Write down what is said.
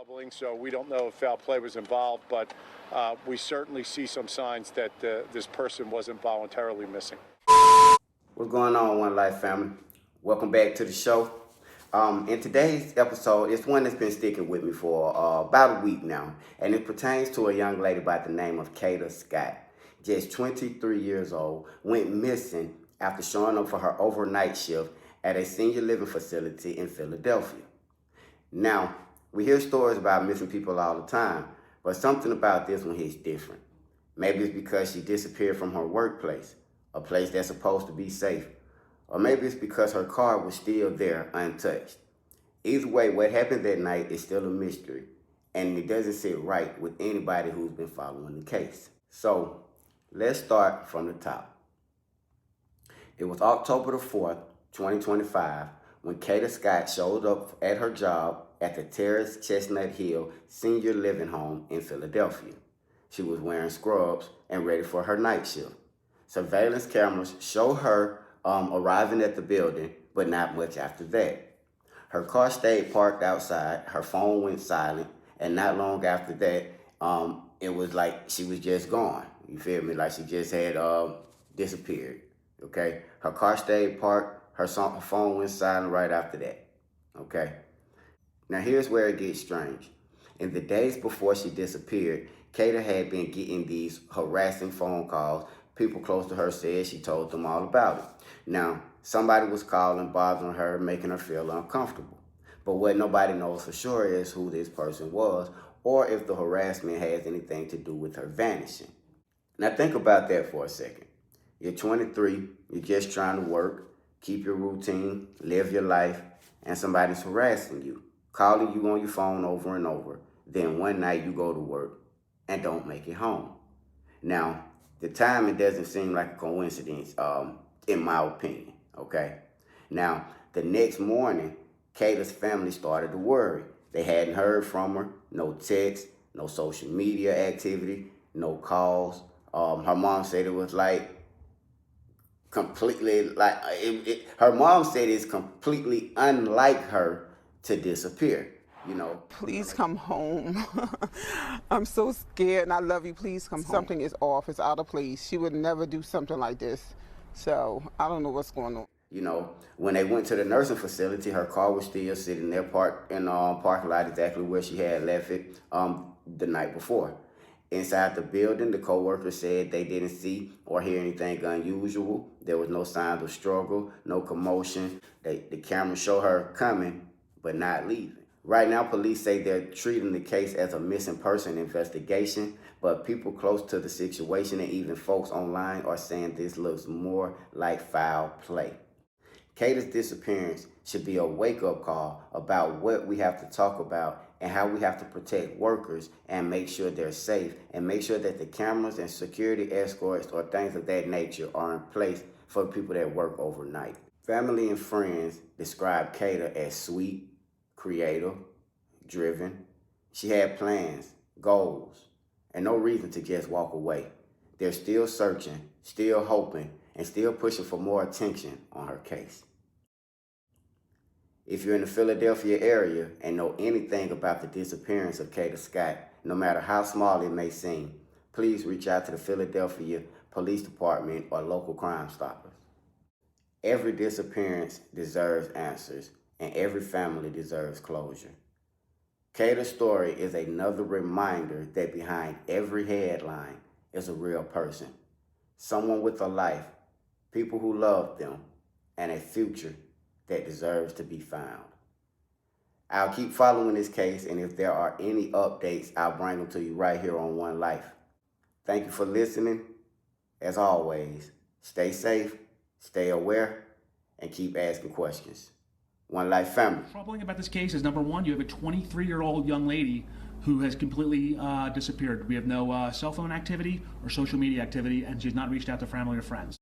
troubling, so we don't know if foul play was involved, but we certainly see some signs that this person wasn't voluntarily missing. What's going on, One Life family? Welcome back to the show. In today's episode, it's one that's been sticking with me for about a week now, and it pertains to a young lady by the name of Kada Scott. Just 23 years old, went missing after showing up for her overnight shift at a senior living facility in Philadelphia. Now, we hear stories about missing people all the time, but something about this one hits different. Maybe it's because she disappeared from her workplace, a place that's supposed to be safe. Or maybe it's because her car was still there untouched. Either way, what happened that night is still a mystery, and it doesn't sit right with anybody who's been following the case. So, let's start from the top. It was October the 4th, 2025, when Kada Scott showed up at her job at the Terrace Chestnut Hill Senior Living Home in Philadelphia. She was wearing scrubs and ready for her night shift. Surveillance cameras show her arriving at the building, but not much after that. Her car stayed parked outside, her phone went silent, and not long after that, it was like she was just gone. You feel me? Like she just had disappeared, okay? Her car stayed parked, her phone went silent right after that, okay? Now here's where it gets strange. In the days before she disappeared, Kada had been getting these harassing phone calls. People close to her said she told them all about it. Now, somebody was calling, bothering her, making her feel uncomfortable. But what nobody knows for sure is who this person was, or if the harassment has anything to do with her vanishing. Now think about that for a second. You're 23, you're just trying to work, keep your routine, live your life, and somebody's harassing you, calling you on your phone over and over. Then one night you go to work and don't make it home. Now, the timing doesn't seem like a coincidence, in my opinion, okay? Now, the next morning, Kada's family started to worry. They hadn't heard from her, no text, no social media activity, no calls. Her mom said it was like completely, like, her mom said it's completely unlike her to disappear. You know, please come home. I'm so scared and I love you. Please come home. Something is off. It's out of place. She would never do something like this. So I don't know what's going on. You know, when they went to the nursing facility, her car was still sitting there parked in the parking lot exactly where she had left it the night before. Inside the building, the co-workers said they didn't see or hear anything unusual. There was no signs of struggle, no commotion. The camera showed her coming, but not leaving. Right now, police say they're treating the case as a missing person investigation, but people close to the situation and even folks online are saying this looks more like foul play. Kada's disappearance should be a wake-up call about what we have to talk about and how we have to protect workers and make sure they're safe and make sure that the cameras and security escorts or things of that nature are in place for people that work overnight. Family and friends describe Kada as sweet, creative, driven. She had plans, goals, and no reason to just walk away. They're still searching, still hoping, and still pushing for more attention on her case. If you're in the Philadelphia area and know anything about the disappearance of Kada Scott, no matter how small it may seem, please reach out to the Philadelphia Police Department or local Crime Stoppers. Every disappearance deserves answers, and every family deserves closure. Kada's story is another reminder that behind every headline is a real person. Someone with a life, people who love them, and a future that deserves to be found. I'll keep following this case, and if there are any updates, I'll bring them to you right here on One Life. Thank you for listening. As always, stay safe, stay aware, and keep asking questions. One Life family. Troubling about this case is, number one, you have a 23-year-old young lady who has completely disappeared. We have no cell phone activity or social media activity, and she's not reached out to family or friends.